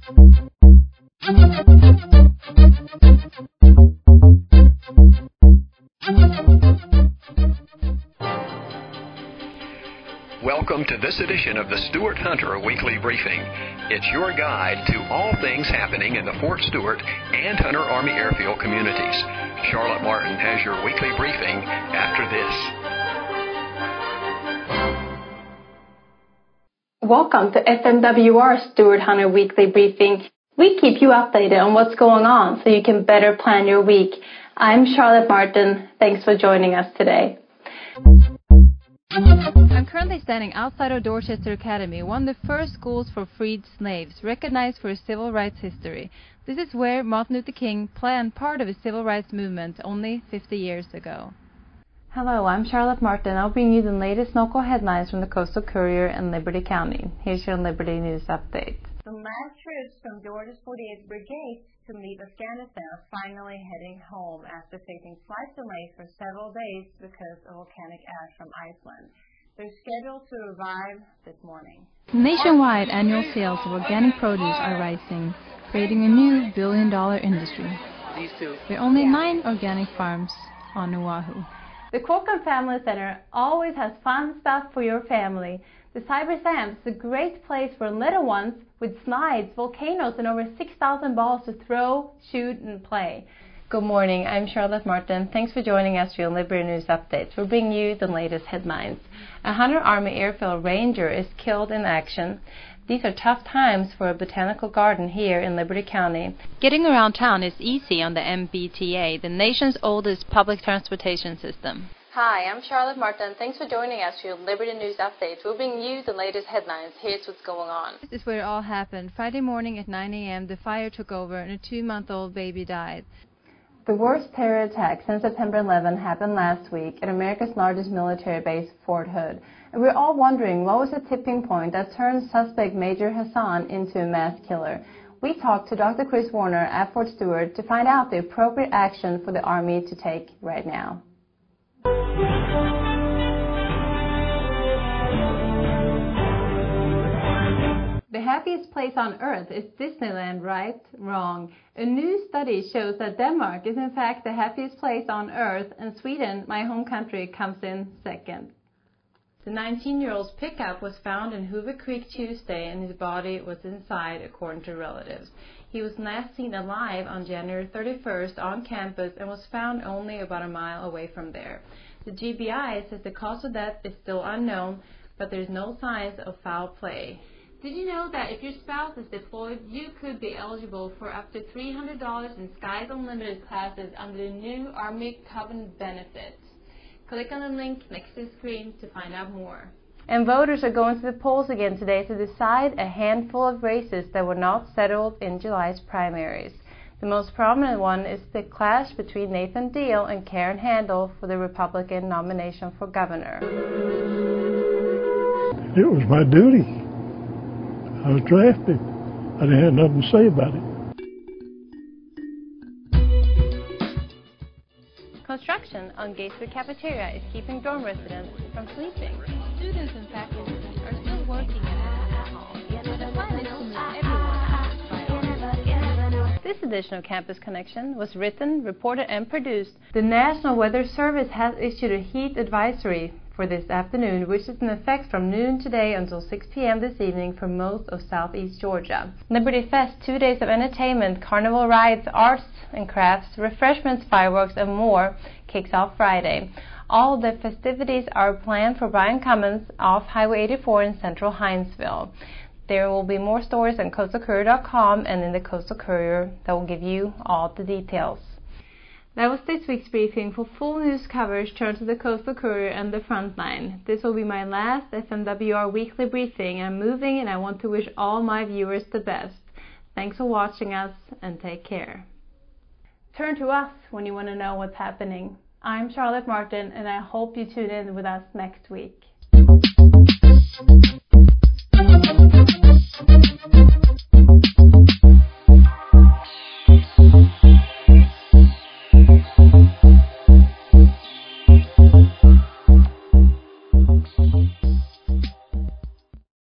Welcome to this edition of the Stuart Hunter Weekly Briefing. It's your guide to all things happening in the Fort Stewart and Hunter Army Airfield communities. Charlotte Martin has your weekly briefing after this. Welcome to FMWR Stuart Hunter Weekly Briefing. We keep you updated on what's going on so you can better plan your week. I'm Charlotte Martin. Thanks for joining us today. I'm currently standing outside of Dorchester Academy, one of the first schools for freed slaves, recognized for its civil rights history. This is where Martin Luther King planned part of his civil rights movement only 50 years ago. Hello, I'm Charlotte Martin. I'll bring you the latest local headlines from the Coastal Courier and Liberty County. Here's your Liberty News update. The last troops from Georgia's 48th Brigade to leave Afghanistan are finally heading home after facing flight delays for several days because of volcanic ash from Iceland. They're scheduled to arrive this morning. Nationwide annual sales of organic produce are rising, creating a new billion-dollar industry. There are only 9 organic farms on Oahu. The Corcoran Family Center always has fun stuff for your family. The Cyber Sam's is a great place for little ones with slides, volcanoes, and over 6,000 balls to throw, shoot, and play. Good morning, I'm Charlotte Martin. Thanks for joining us for your Liberty News updates. We're bringing you the latest headlines. A Hunter Army Airfield Ranger is killed in action. These are tough times for a botanical garden here in Liberty County. Getting around town is easy on the MBTA, the nation's oldest public transportation system. Hi, I'm Charlotte Martin. Thanks for joining us for your Liberty News updates. We'll bring you the latest headlines. Here's what's going on. This is where it all happened. Friday morning at 9 a.m., the fire took over and a 2-month-old baby died. The worst terror attack since September 11 happened last week at America's largest military base, Fort Hood. And we're all wondering what was the tipping point that turned suspect Major Hassan into a mass killer. We talked to Dr. Chris Warner at Fort Stewart to find out the appropriate action for the Army to take right now. The happiest place on earth is Disneyland, right? Wrong. A new study shows that Denmark is in fact the happiest place on earth, and Sweden, my home country, comes in second. The 19-year-old's pickup was found in Hoover Creek Tuesday and his body was inside, according to relatives. He was last seen alive on January 31st on campus and was found only about a mile away from there. The GBI says the cause of death is still unknown, but there's no signs of foul play. Did you know that if your spouse is deployed, you could be eligible for up to $300 in Skies Unlimited classes under the new Army Covenant benefits? Click on the link next to the screen to find out more. And voters are going to the polls again today to decide a handful of races that were not settled in July's primaries. The most prominent one is the clash between Nathan Deal and Karen Handel for the Republican nomination for governor. It was my duty. I was drafted. I didn't have nothing to say about it. Construction on Gatesburg Cafeteria is keeping dorm residents from sleeping. Students and faculty are still working at the hall. The plan is to move everyone by August. This edition of Campus Connection was written, reported, and produced. The National Weather Service has issued a heat advisory for this afternoon, which is in effect from noon today until 6 p.m. this evening for most of southeast Georgia. Liberty Fest, 2 days of entertainment, carnival rides, arts and crafts, refreshments, fireworks, and more, kicks off Friday. All the festivities are planned for Brian Cummins off Highway 84 in central Hinesville. There will be more stories on coastalcourier.com and in the Coastal Courier that will give you all the details. That was this week's briefing. For full news coverage, turn to the Coastal Courier and the Frontline. This will be my last FMWR weekly briefing. I'm moving and I want to wish all my viewers the best. Thanks for watching us and take care. Turn to us when you want to know what's happening. I'm Charlotte Martin and I hope you tune in with us next week.